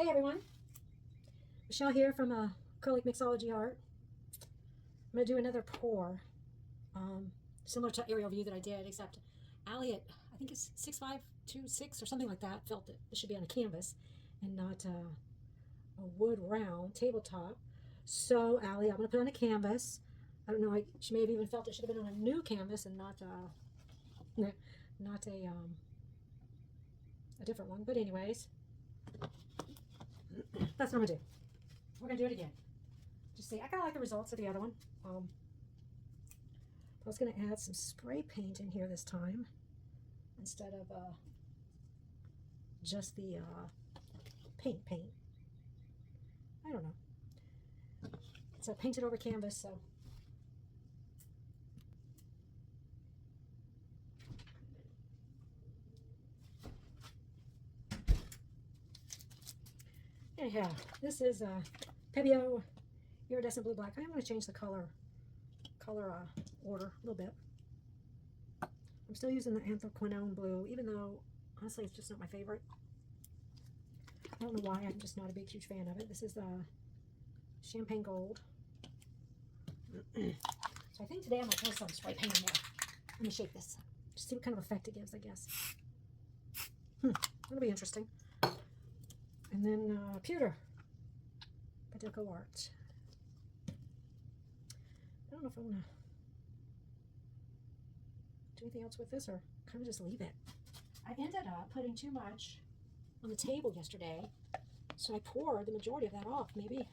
Hey everyone, Michelle here from Acrylic Mixology Art. I'm going to do another pour, similar to aerial view that I did, except Allie at, I think it's 6526 or something like that, felt that it should be on a canvas and not a wood round tabletop. So Allie, I'm going to put it on a canvas. I don't know, she may have even felt it should have been on a new canvas and not a different one. But anyways, that's what I'm going to do. We're going to do it again. Just see, I kind of like the results of the other one. I was going to add some spray paint in here this time instead of just the paint. I don't know. It's a painted over canvas, so. Anyhow, this is Pewter Iridescent Blue Black. I am going to change the color order a little bit. I'm still using the Anthraquinone Blue, even though, honestly, it's just not my favorite. I don't know why. I'm just not a huge fan of it. This is the Champagne Gold. So I think today I'm going to throw some spray paint in there. Let me shake this. Just see what kind of effect it gives, I guess. That'll be interesting. And then Pewter by Deco Art. I don't know if I want to do anything else with this or kind of just leave it. I ended up putting too much on the table yesterday, so I poured the majority of that off. Maybe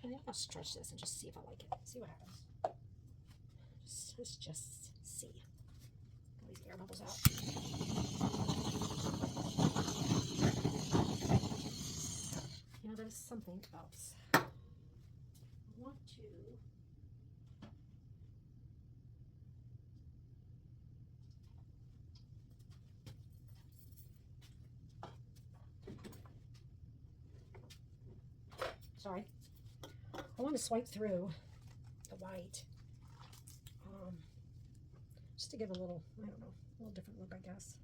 I think I'll stretch this and just see if I like it. See what happens. Let's just see. Get these air bubbles out. You know, there's something else. I want to. Sorry. I want to swipe through the white. Just to give a little, I don't know, a little different look, I guess.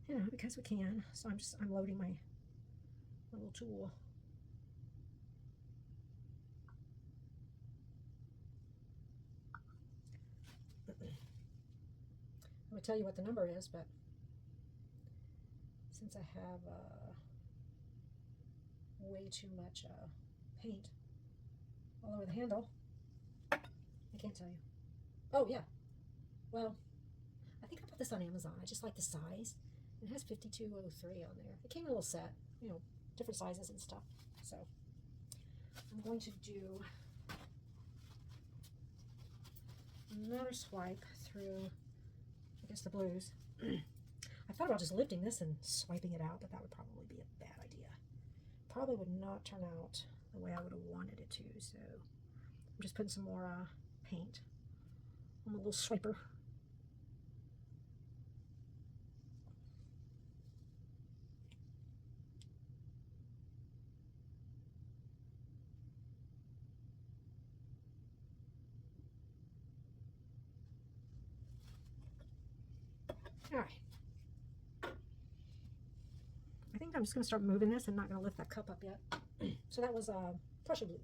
You know, because we can. So I'm loading my little tool. I'm going to tell you what the number is, but since I have way too much paint all over the handle, I can't tell you. Oh, yeah. Well, I think I bought this on Amazon. I just like the size. It has 5203 on there. It came in a little set, you know, different sizes and stuff. So I'm going to do another swipe through, I guess, the blues. I thought about just lifting this and swiping it out, but that would probably be a bad idea. Probably would not turn out the way I would have wanted it to. So I'm just putting some more paint on my little swiper. All right. I think I'm just going to start moving this. I'm not going to lift that cup up yet. So that was Prussian Blue.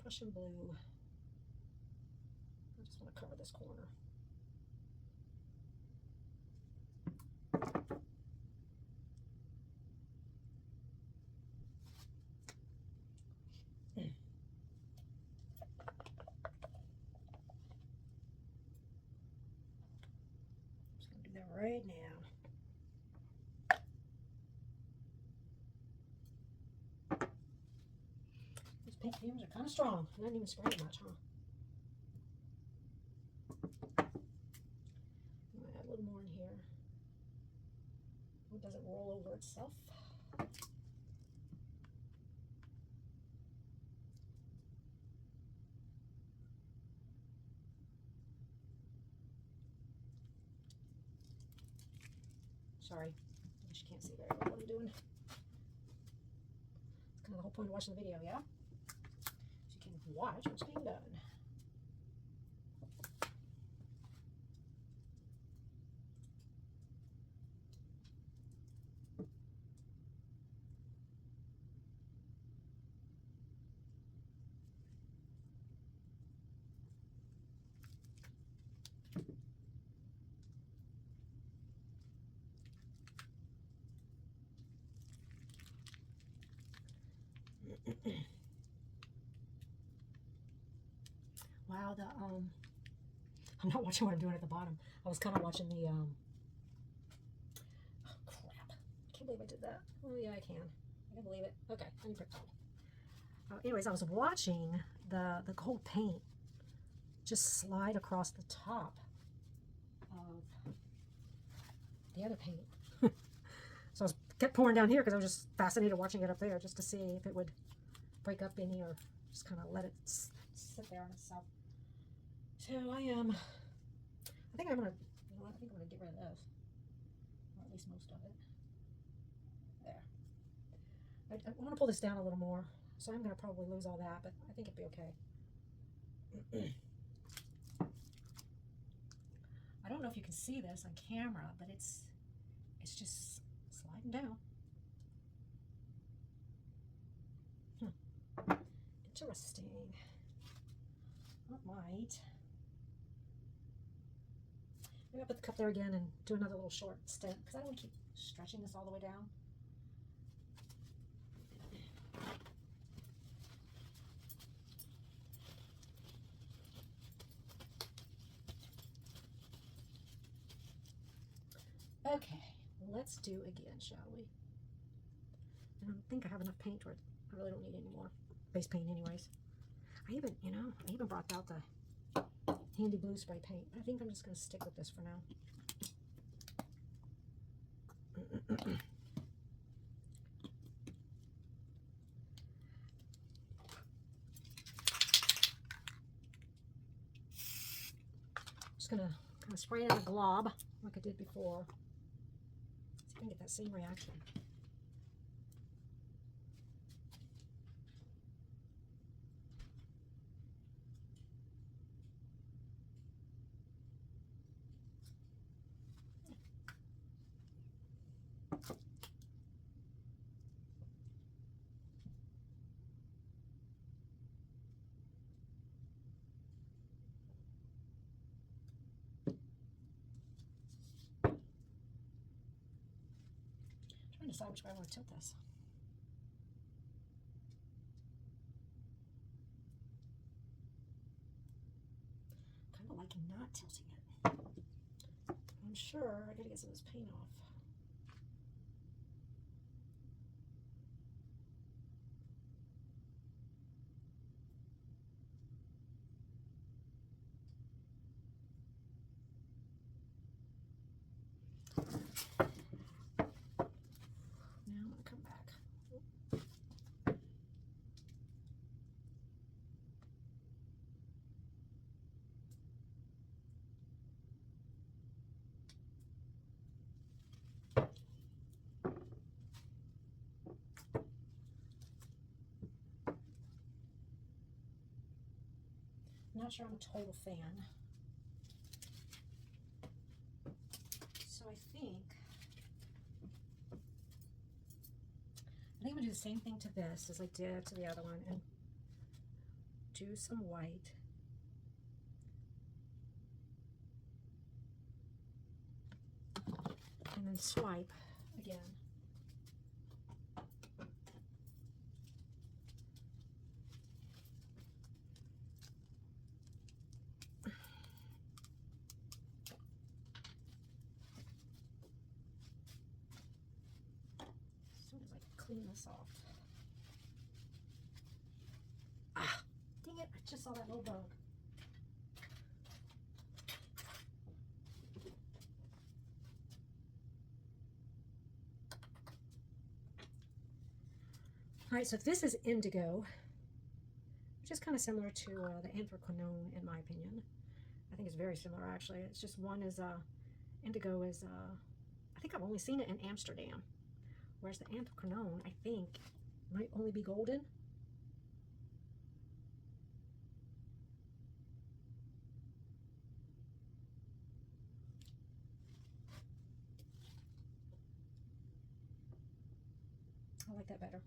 Prussian Blue. I just want to cover this corner. Just going to do that right now. Paint fumes are kind of strong. I didn't even spray much, huh? I'm going to add a little more in here. It doesn't roll over itself. Sorry, I guess you can't see very well what I'm doing. It's kind of the whole point of watching the video, yeah? So you can watch what's being done. Wow, I'm not watching what I'm doing at the bottom. I was kind of watching the, oh crap. I can't believe I did that. Oh yeah, I can. I can believe it. Okay, let me put anyways, I was watching the gold paint just slide across the top of the other paint. So I kept pouring down here because I was just fascinated watching it up there just to see if it would break up any or just kind of let it sit there on itself. So I think I'm gonna, you know what, I think I'm gonna get rid of this, or at least most of it. There. I want to pull this down a little more, so I'm gonna probably lose all that, but I think it'd be okay. I don't know if you can see this on camera, but it's just sliding down. Interesting. That might. Maybe I'll put the cup there again and do another little short stint because I don't want to keep stretching this all the way down. Okay, let's do again, shall we? I don't think I have enough paint, or I really don't need any more base paint anyways. I even brought out the handy blue spray paint. I think I'm just going to stick with this for now. Just going to kind of spray it in a glob like I did before. See if I can get that same reaction. I'm trying to decide which way I want to tilt this. Kind of liking not tilting it. I'm sure I gotta get some of this paint off. Now I'm gonna come back. I'm not sure I'm a total fan. So I think I'm gonna do the same thing to this as I did to the other one and do some white. And then swipe again. Clean this off. Ah, dang it, I just saw that little bug. All right, so this is indigo, which is kind of similar to the Anthraquinone in my opinion. I think it's very similar actually. It's just one is, indigo is, I think I've only seen it in Amsterdam. Whereas the Anthraquinone, I think, might only be golden. I like that better.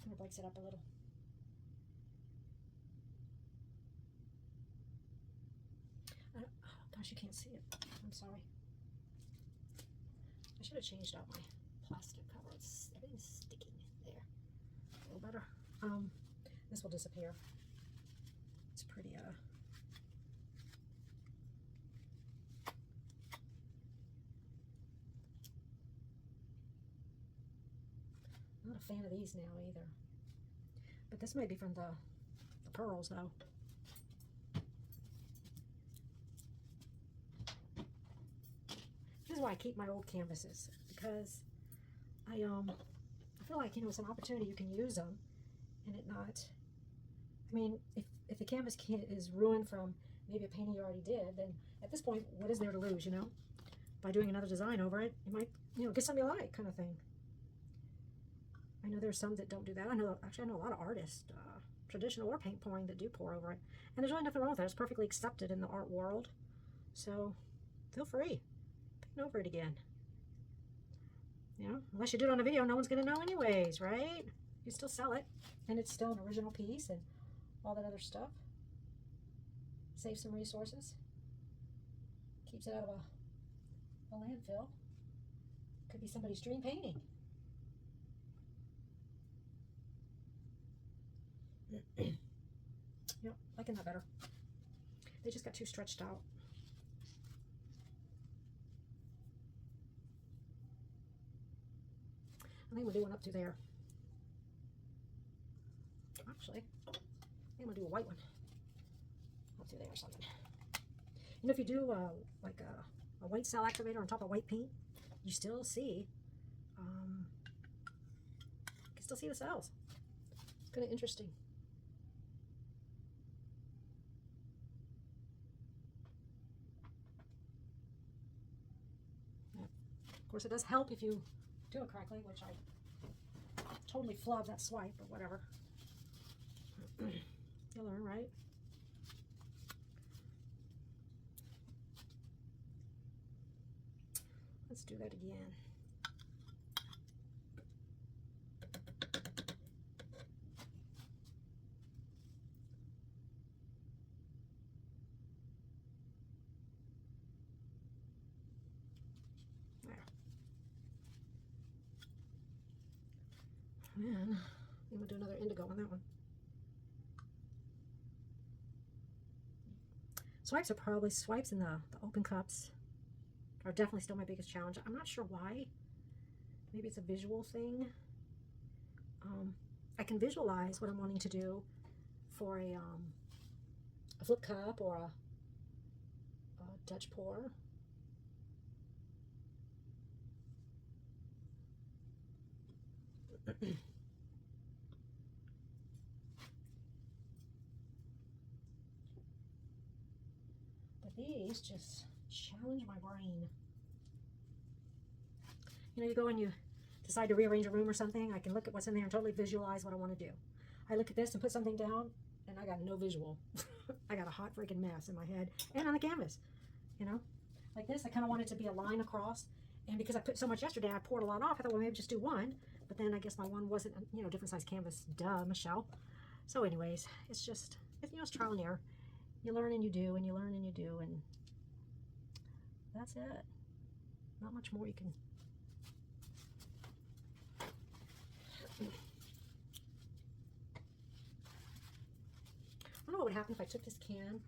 Kind of breaks it up a little. Oh gosh, you can't see it. I'm sorry. I should have changed out my plastic cover. Everything's sticking there. A little better. This will disappear. It's pretty, I'm not a fan of these now either. But this might be from the pearls though. This is why I keep my old canvases, because I feel like, you know, it's an opportunity you can use them and it not, I mean, if the canvas is ruined from maybe a painting you already did, then at this point, what is there to lose, you know? By doing another design over it, you might, you know, get something you like, kind of thing. I know there's some that don't do that. I know a lot of artists, traditional or paint pouring, that do pour over it. And there's really nothing wrong with that. It's perfectly accepted in the art world. So feel free. Paint over it again. You know, unless you do it on a video, no one's going to know anyways, right? You still sell it, and it's still an original piece and all that other stuff. Saves some resources. Keeps it out of a landfill. Could be somebody's dream painting. Yep, liking that better. They just got too stretched out. I think we'll do one up to there. Actually, I think I'm gonna do a white one up to there or something. You know, if you do like a white cell activator on top of white paint, you still see, you can still see the cells. It's kind of interesting. Of course, it does help if you do it correctly, which I totally flubbed that swipe, but whatever. You'll learn, right? Let's do that again. And then we'll do another indigo on that one. Swipes in the open cups are definitely still my biggest challenge. I'm not sure why. Maybe it's a visual thing. I can visualize what I'm wanting to do for a flip cup or a Dutch pour. But these just challenge my brain. You know, you go and you decide to rearrange a room or something, I can look at what's in there and totally visualize what I want to do. I look at this and put something down, and I got no visual. I got a hot freaking mess in my head and on the canvas. You know, like this, I kind of wanted to be a line across, and because I put so much yesterday, I poured a lot off. I thought, well, maybe just do one, but then I guess my one wasn't, you know, different size canvas. Duh, Michelle. So anyways, it's just, you know, it's trial and error. You learn and you do, and you learn and you do, and that's it. Not much more you can. I don't know what would happen if I took this can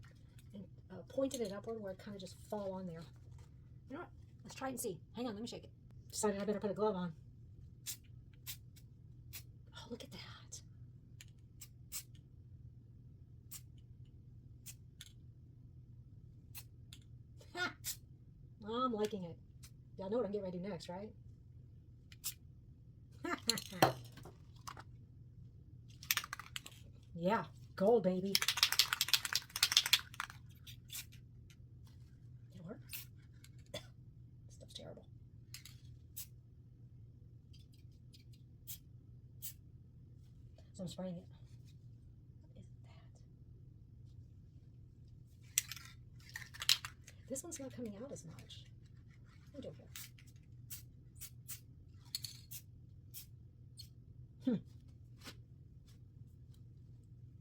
and pointed it upward where it kind of just fall on there. You know what? Let's try it and see. Hang on, let me shake it. Decided I better put a glove on. Oh, look at that. Ha! Oh, I'm liking it. Y'all know what I'm getting ready to do next, right? Yeah, gold, baby. Did it work? This stuff's terrible. So I'm spraying it. What is that? This one's not coming out as much. What do we do here?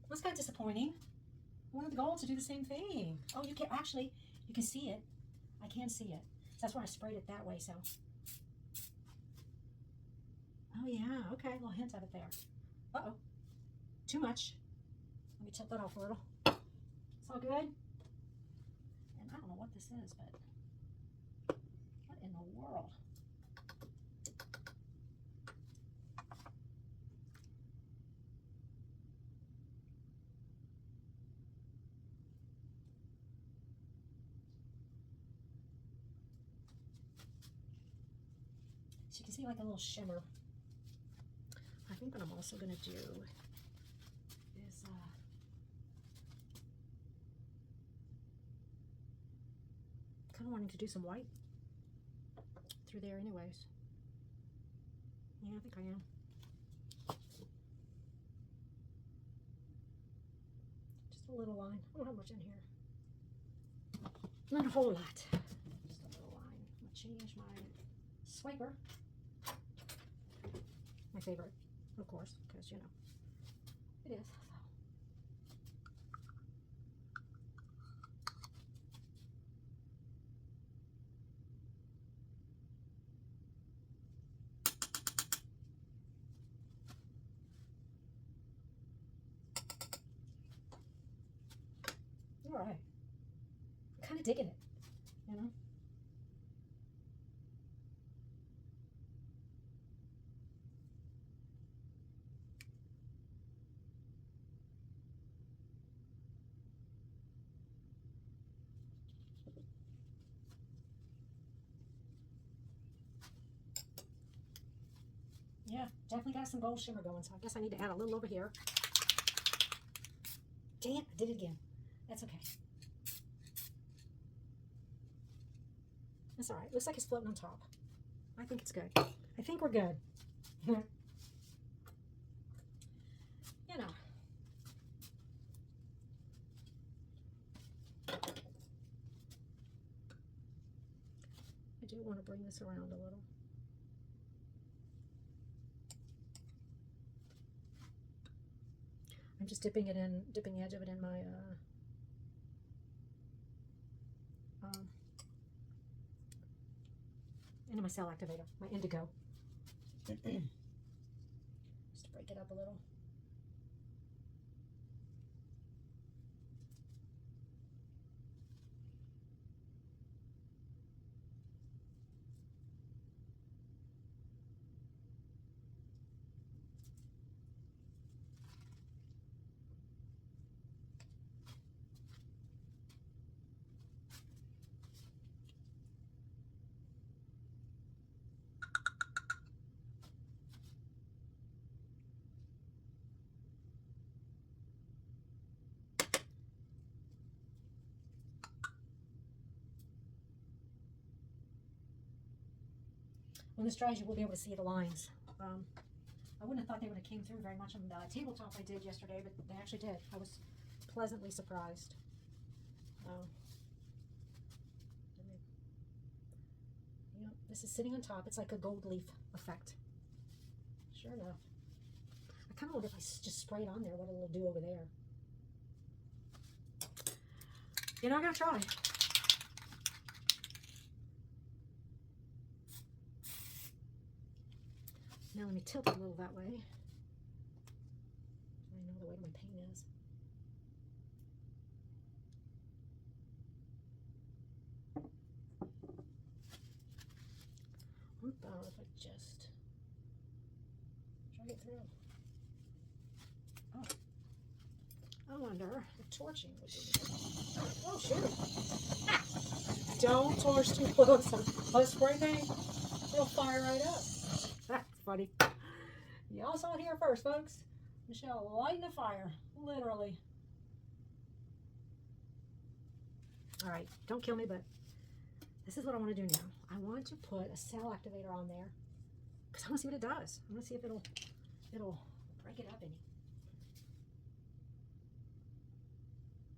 That's kind of disappointing. I wanted the gold to do the same thing. Oh, you can actually, you can see it. I can see it. So that's why I sprayed it that way. So Oh yeah, okay, a little hint of it there. Uh-oh, too much. Let me tilt that off a little. It's all good. And I don't know what this is, but what in the world? So you can see like a little shimmer. I think what I'm also going to do is kind of wanting to do some white through there anyways. Yeah, I think I am. Just a little line. I don't have much in here. Not a whole lot. Just a little line. I'm going to change my swiper. My favorite, of course, because, you know, it is. All right. I'm kind of digging it, you know? Yeah, definitely got some gold shimmer going, so I guess I need to add a little over here. Dang it, I did it again. That's okay. That's all right. Looks like it's floating on top. I think it's good. I think we're good. You know. I do want to bring this around a little. I'm just dipping the edge of it in my into my cell activator, my indigo. Just to break it up a little. When this dries, you will be able to see the lines. I wouldn't have thought they would have came through very much on the tabletop I did yesterday, but they actually did. I was pleasantly surprised. Yeah, this is sitting on top. It's like a gold leaf effect. Sure enough. I kind of wonder if I just spray it on there, what it'll do over there. You know, I'm going to try. Now let me tilt it a little that way. I know the weight of my paint is. What about if I just drag it through? Oh. I wonder if torching would do it. Oh, shoot. Don't torch too close on spray paint. It'll fire right up. That's funny. Y'all saw it here first, folks. Michelle lighting a fire, literally. All right, don't kill me, but this is what I want to do now. I want to put a cell activator on there because I want to see what it does. I want to see if it'll break it up any.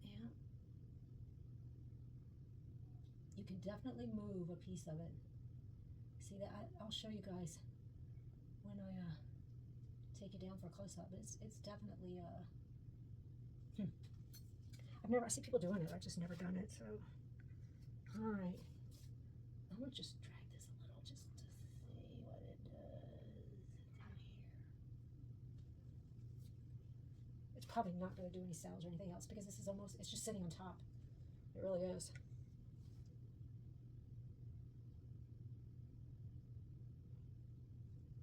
Yeah. You can definitely move a piece of it. See that? I'll show you guys when I take it down for a close-up. It's definitely I see people doing it. I've just never done it. So, all right, I'm gonna just drag this a little just to see what it does. probably not going to do any cells or anything else because this is almost, it's just sitting on top. It really is.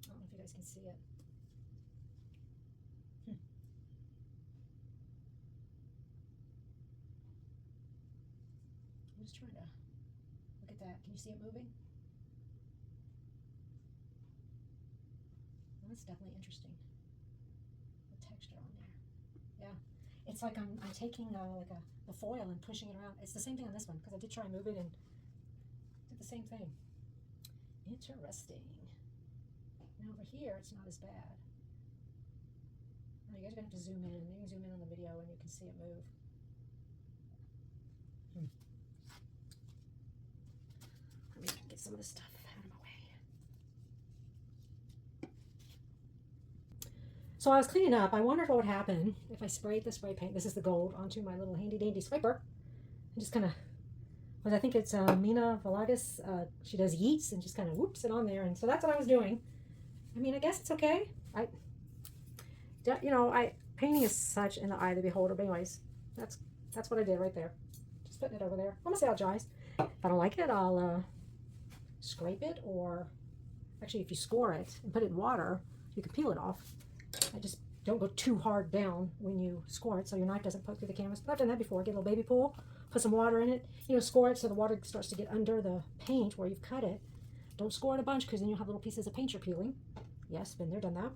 I don't know if you guys can see it. I'm just trying to look at that. Can you see it moving? Well, that's definitely interesting. The texture on there. Yeah. It's like I'm taking like a foil and pushing it around. It's the same thing on this one because I did try and move it and did the same thing. Interesting. Now over here, it's not as bad. Now you guys are going to have to zoom in. You can zoom in on the video and you can see it move. Let me get some of this stuff out of my way. So I was cleaning up. I wondered what would happen if I sprayed the spray paint. This is the gold onto my little handy dandy scraper. And just kind of, I think it's Mina Valagas. She does yeets and just kind of whoops it on there. And so that's what I was doing. I mean, I guess it's okay. Painting is such in the eye of the beholder. But anyways, that's what I did right there. Just putting it over there. I'm gonna see how it dries. If I don't like it, I'll scrape it, or actually, if you score it and put it in water, you can peel it off. I just don't go too hard down when you score it, so your knife doesn't poke through the canvas. But I've done that before. Get a little baby pool, put some water in it. Score it so the water starts to get under the paint where you've cut it. Don't score it a bunch because then you'll have little pieces of paint you're peeling. Yes, been there, done that.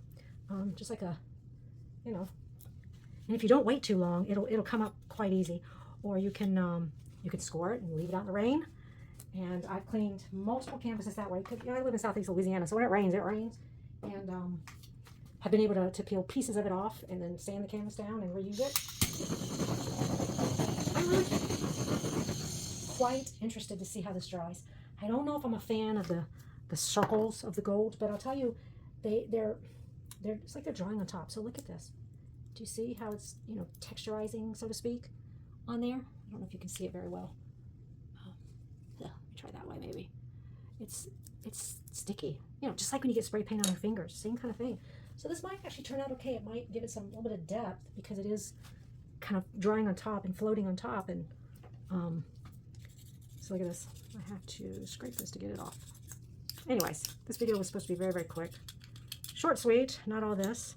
Just like a, and if you don't wait too long, it'll come up quite easy. Or you can score it and leave it out in the rain. And I've cleaned multiple canvases that way. I live in Southeast Louisiana, so when it rains, and have been able to peel pieces of it off and then sand the canvas down and reuse it. I'm really quite interested to see how this dries. I don't know if I'm a fan of the circles of the gold, but I'll tell you, they're it's like they're drying on top. So look at this. Do you see how it's texturizing, so to speak, on there? I don't know if you can see it very well. Let me try that way maybe. It's sticky, just like when you get spray paint on your fingers, same kind of thing. So this might actually turn out okay. It might give it some little bit of depth because it is kind of drying on top and floating on top. And so look at this. I have to scrape this to get it off. Anyways, this video was supposed to be very, very quick. Short, sweet, not all this,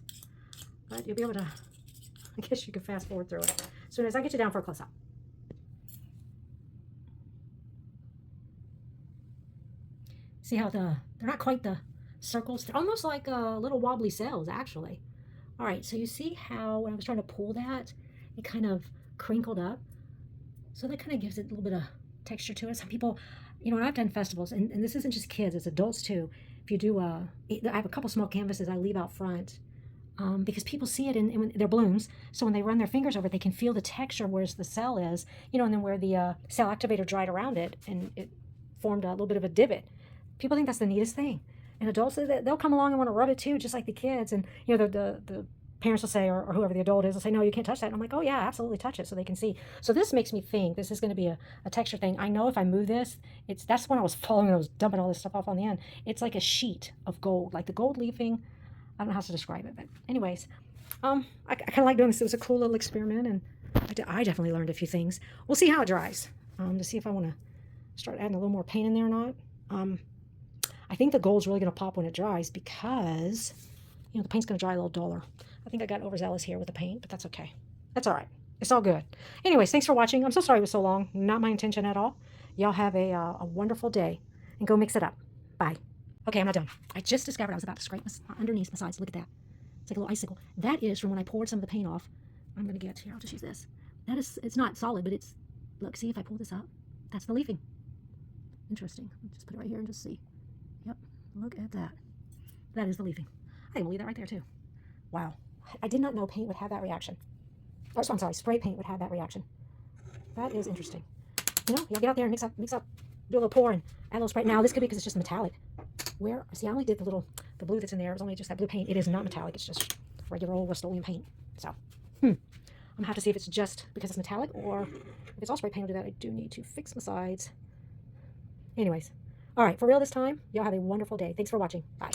but you'll be able to, I guess you can fast forward through it. As soon as I get you down for a close-up. See how they're not quite the circles. They're almost like little wobbly cells, actually. All right, so you see how when I was trying to pull that, it kind of crinkled up. So that kind of gives it a little bit of texture to it. Some people, when I've done festivals, and this isn't just kids, it's adults too. If you do, I have a couple small canvases I leave out front because people see it in their blooms. So when they run their fingers over it, they can feel the texture where the cell is, and then where the cell activator dried around it and it formed a little bit of a divot. People think that's the neatest thing. And adults, they'll come along and want to rub it too, just like the kids. And, the parents will say, or whoever the adult is, will say, no, you can't touch that. And I'm like, oh, yeah, absolutely touch it so they can see. So this makes me think this is going to be a texture thing. I know if I move this, that's when I was following and I was dumping all this stuff off on the end. It's like a sheet of gold, like the gold leafing. I don't know how to describe it. But anyways, I kind of like doing this. It was a cool little experiment. And I definitely learned a few things. We'll see how it dries to see if I want to start adding a little more paint in there or not. I think the gold's really going to pop when it dries because, the paint's going to dry a little duller. I think I got overzealous here with the paint, but that's okay. That's all right. It's all good. Anyways, thanks for watching. I'm so sorry it was so long. Not my intention at all. Y'all have a wonderful day and go mix it up. Bye. Okay, I'm not done. I just discovered I was about to scrape underneath my sides. Look at that. It's like a little icicle. That is from when I poured some of the paint off. I'm going to get here. I'll just use this. It's not solid, but look, see if I pull this up. That's the leafing. Interesting. I'll just put it right here and just see. Yep. Look at that. That is the leafing. I can leave that right there too. Wow. I did not know paint would have that reaction. Or, I'm sorry, spray paint would have that reaction. That is interesting. Y'all get out there and mix up, do a little pour and add a little spray. Now, this could be because it's just metallic. See, I only did the blue that's in there. It was only just that blue paint. It is not metallic. It's just regular old Rustoleum paint. So, I'm going to have to see if it's just because it's metallic or if it's all spray paint. I'll do that. I do need to fix my sides. Anyways. All right, for real this time, y'all have a wonderful day. Thanks for watching. Bye.